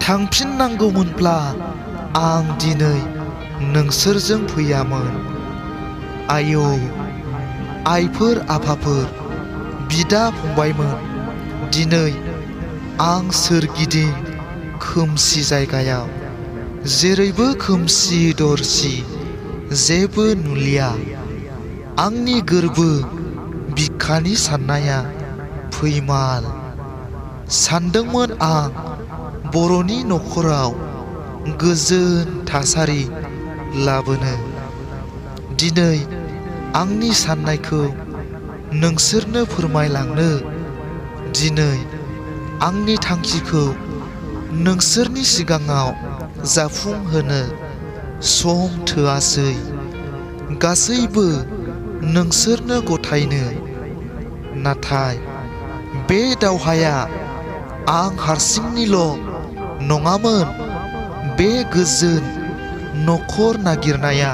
थांफिननांगौमोनब्ला आं दिनै नोंसोरजों फैयामोन। आयौ, आइफोर, आफाफोर, बिदा फंबायमोन, दिनै आं सोरगिदिं खोमसि जायगायाव जेरैबो खोमसि दरसि, जेबो नुलिया। आंनि गोर्बो बिखानि साननाया फैमाल। सानदोंमोन आं बर'नि नखराव गोजोन थासारि लाबोनो। दिनै आंनि साननायखौ नोंसोरनो फोरमायलांनो, दिनै आंनि थांखिखौ नोंसोरनि सिगाङाव जाफुंहोनो सम थोआसै। गासैबो नोंसोरनो गथायनो। नाथाय बे दावहाया आं हारसिंनिल' नङामोन। बे गोजोन नखर नागिरनाया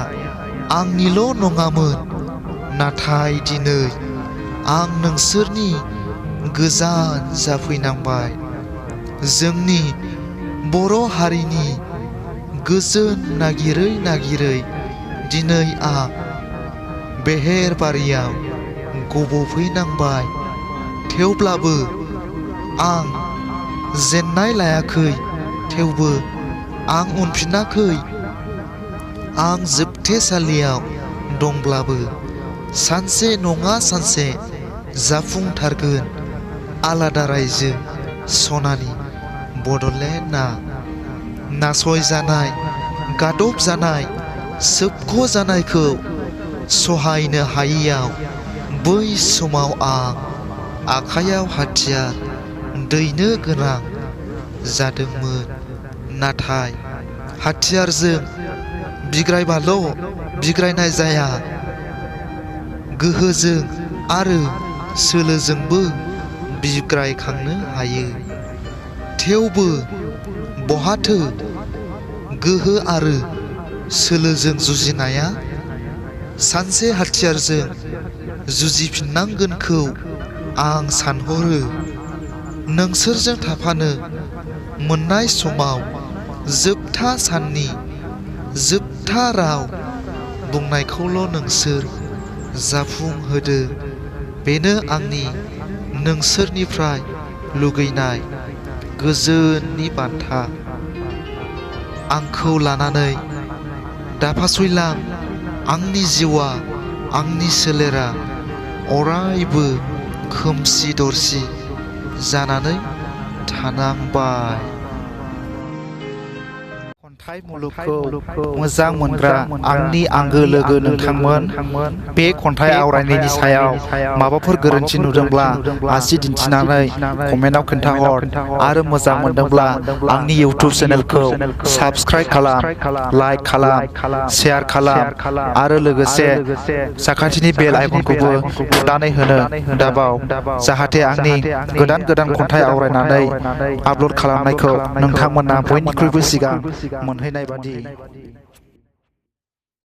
आंनिल' नङामोन। नाथाय दिनै आं नोंसोरनि गोजान जाफैनांबाय। जोंनि बर' हारिनि गोजोन नागिरै नागिरै दिनै आं बेहेरबारियाव गब'फैनांबाय। थेवब्लाबो आं जेननाय लायाखै, थेवबो आं उनफिनाखै। आं जोबथेसालियाव दंब्लाबो सानसे नङा सानसे जाफुंथारगोन। आलादा रायजो, सनानि बड'लेण्डआ नासयजानाय, गादबजानाय, सोबख'जानायखौ सहायनो हायैयाव बै समाव आं आखायाव हाथियार दैनो गोनां जादोंमोन। नाथाय हाथियारजों बिग्रायबाल' बिग्रायनाय जाया, गोहोजों आरो सोलोजोंबो बिग्रायखांनो हायो। थेवबो बहाथो गोहो आरो सोलोजों जुजिनाया? सानसे हाथियारजों जुजिफिननांगोनखौ आं सानहरो। नोंसोरजों थाफानो मोननाय समाव जोबथा साननि जोबथा राव बुंनायखौल' नोंसोर जाफुंहोदो। बेनो आंनि नोंसोरनिफ्राय लुगैनाय गोजोननि बान्था। आंखौ लानानै दाफासयलां। आंनि जिउआ, आंनि सोलेरा अरायबो खोमसि दरसि जानानै थानांबाय। खन्थाइ मुलुगखौ मोजां मोनग्रा आंनि आंगो लोगो नोंथांमोन, बे खन्थाइ आवरायनायनि सायाव माबाफोर गोरोन्थि नुदोंब्ला आसि दिन्थिनानै कमेन्टआव खोन्थाहर। आरो मोजां मोनदोंब्ला आंनि इउटिउब चेनेलखौ साबस्क्राइब खालाम, लाइक खालाम, शेयार खालाम आरो लोगोसे साखाथिनि बेल आइकनखौबो थुनानै होनो दाबाव, जाहाथे आंनि गोदान गोदान खन्थाइ आवरायनानै आपल'ड खालामनायखौ नोंथांमोना बयनिख्रुइबो सिगां मोनहैनाय बादि।